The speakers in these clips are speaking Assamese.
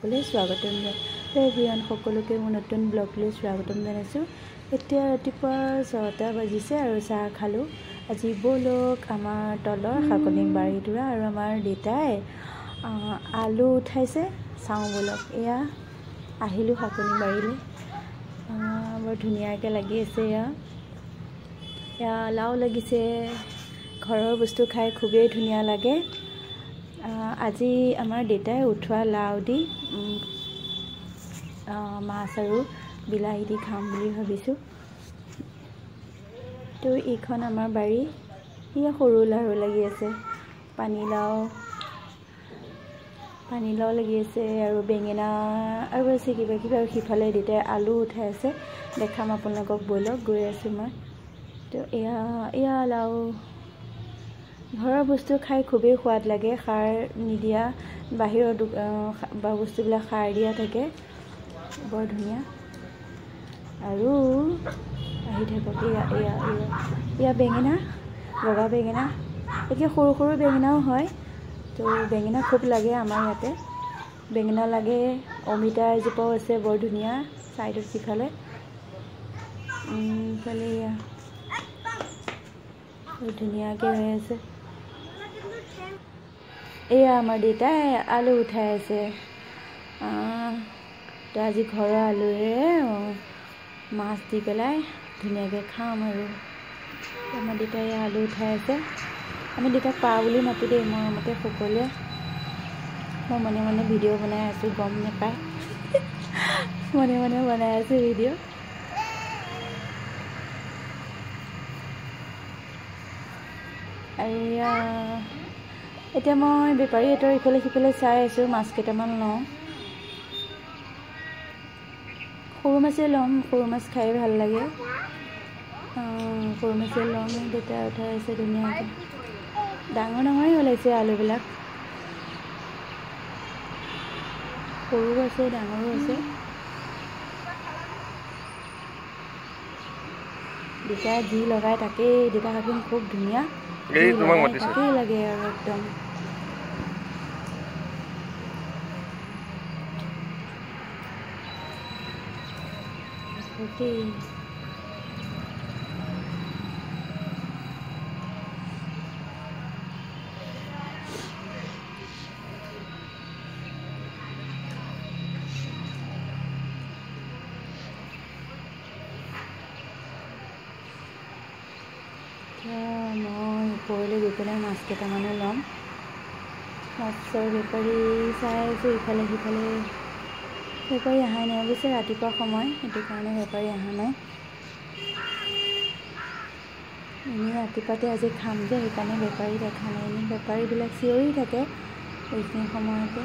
ব্লগলৈ স্বাগতম জনাইছোঁ সকলোকে মোৰ নতুন ব্লগলৈ স্বাগতম জনাইছোঁ। এতিয়া ৰাতিপুৱা 6টা বাজিছে আৰু চাহ খালোঁ। আজি বলক আমাৰ তলৰ শাকনি বাৰীটোৰা আৰু আমাৰ দেউতাই আলু উঠাইছে, চাওঁ বলক। এয়া আহিলোঁ শাকনি বাৰীলৈ, বৰ ধুনীয়াকৈ লাগি আছে। এয়া লাও লাগিছে, ঘৰৰ বস্তু খাই খুবেই ধুনীয়া লাগে। আজি আমাৰ দেউতাই উঠোৱা লাও দি মাছ আৰু বিলাহী দি খাম বুলি ভাবিছোঁ। তো এইখন আমাৰ বাৰী। এয়া সৰু লাও লাগি আছে, পানীলাও লাগি আছে আৰু বেঙেনা আৰু আছে কিবা কিবা। আৰু সিফালে দেউতাই আলু উঠাই আছে, দেখাম আপোনালোকক বলক, গৈ আছোঁ মই। তো এয়া লাও। ঘৰৰ বস্তু খাই খুবেই সোৱাদ লাগে, সাৰ নিদিয়া। বাহিৰৰ বস্তুবিলাক সাৰ দিয়া থাকে, বৰ ধুনীয়া। আৰু আহি থাকক। এয়া বেঙেনা, বগা বেঙেনা। এতিয়া সৰু সৰু বেঙেনাও হয়, তো বেঙেনা খুব লাগে আমাৰ ইয়াতে। বেঙেনা লাগে, অমিতা এজোপাও আছে বৰ ধুনীয়া ছাইডত সিফালে। ইফালে এয়া বৰ ধুনীয়াকৈ হৈ আছে। এয়া আমাৰ দেউতাই আলু উঠাই আছে। তো আজি ঘৰৰ আলুৰে মাছ দি পেলাই ধুনীয়াকৈ খাম। আৰু আমাৰ দেউতাই আলু উঠাই আছে। আমি দেউতাক পা বুলি মাতোঁ দেই, মৰমতে সকলোৱে। মই মনে মনে ভিডিঅ' বনাই আছোঁ, গম নাপায়। মনে মনে বনাই আছোঁ ভিডিঅ'। আৰু এতিয়া মই বেপাৰী এটাৰ ইফালে সিফালে চাই আছোঁ, মাছ কেইটামান লওঁ। সৰু মাছেই ল'ম, সৰু মাছ খাই ভাল লাগে। সৰু মাছেই ল'ম। দেউতাই উঠাই আছে ধুনীয়াকৈ। ডাঙৰ ডাঙৰেই ওলাইছে আলুবিলাক, সৰুও আছে ডাঙৰো আছে। দেউতাই যি লগাই তাকেই, দেউতা হাতখন খুব ধুনীয়া, তাকেই লাগে আৰু একদম। মই ওপৰলৈ গৈ পেলাই মাছ কেইটামানো ল'ম। মাছৰ বেপাৰী চাই আছোঁ ইফালে সিফালে। বেপাৰী অহাই নাই, অৱশ্যে ৰাতিপুৱা সময়, সেইটো কাৰণে বেপাৰী অহা নাই। এনেই ৰাতিপুৱাতে আজি খাম যে, সেইকাৰণে বেপাৰী দেখা নাই। এনেই বেপাৰীবিলাক চিঞৰি থাকে এইখিনি সময়তে।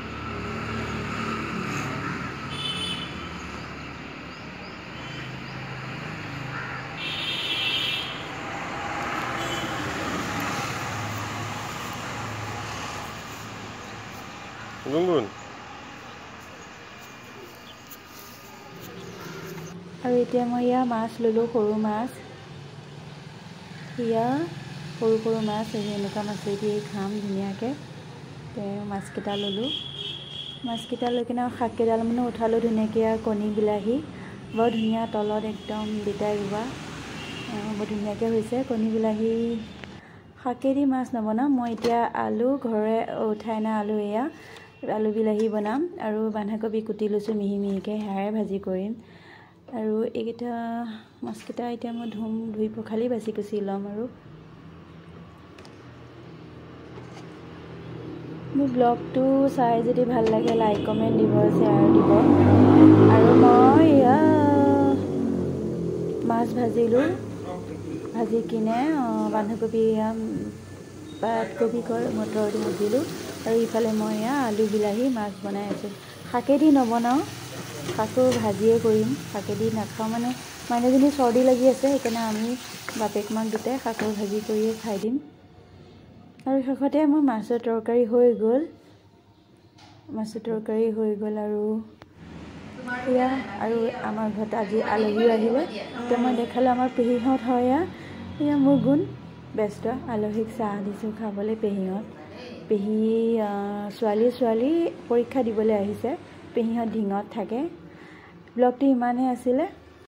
আৰু এতিয়া মই মাছ ল'লোঁ, সৰু মাছ। সৰু সৰু মাছ, এনেকুৱা মাছেদি খাম ধুনীয়াকৈ। মাছকেইটা ল'লোঁ। মাছকেইটা লৈ কিনে শাক কেইডালমানো উঠালোঁ ধুনীয়াকৈ। কণী বিলাহী বৰ ধুনীয়া, তলত একদম দেউতাই ৰোৱা, বৰ ধুনীয়াকৈ হৈছে। কণী বিলাহী শাকেদি মাছ নবনাম মই এতিয়া। আলু ঘৰৰে উঠাই অনা আলু, আলু বিলাহী বনাম। আৰু বন্ধাকবি কুটি লৈছোঁ মিহি মিহিকৈ, সেয়াৰে ভাজি কৰিম। আৰু এইকেইটা মাছকেইটা এতিয়া মই ধুই পখালি বাছি কুচি ল'ম। আৰু মোৰ ব্লগটো চাই যদি ভাল লাগে, লাইক কমেণ্ট দিব, শ্বেয়াৰ দিব। আৰু মই মাছ ভাজিলোঁ, ভাজি কিনে বন্ধাকবি পাতকবি মটৰ দি ভাজিলোঁ। আৰু ইফালে মই আলু বিলাহী মাছ বনাই আছোঁ। শাকেদি নবনাওঁ, শাকো ভাজিয়ে কৰিম। শাকেদি নাখাওঁ, মানে মানুহজনী চৰ্দি লাগি আছে, সেইকাৰণে আমি বাপেক মাক দুটাই শাকৰ ভাজি কৰিয়ে খাই দিম। আৰু শেষতে মোৰ মাছৰ তৰকাৰী হৈ গ'ল। আৰু আমাৰ ঘৰত আজি আলহীও আহিলে। তো মই দেখালোঁ, আমাৰ পেহীহঁত হয়। এয়া মোৰ গুণ ব্যস্ত। আলহীক চাহ দিছোঁ খাবলৈ। পেহী ছোৱালী পৰীক্ষা দিবলৈ আহিছে, পেহীহঁত ঢিঙত থাকে ব্লগটো ইমানেই আছিলে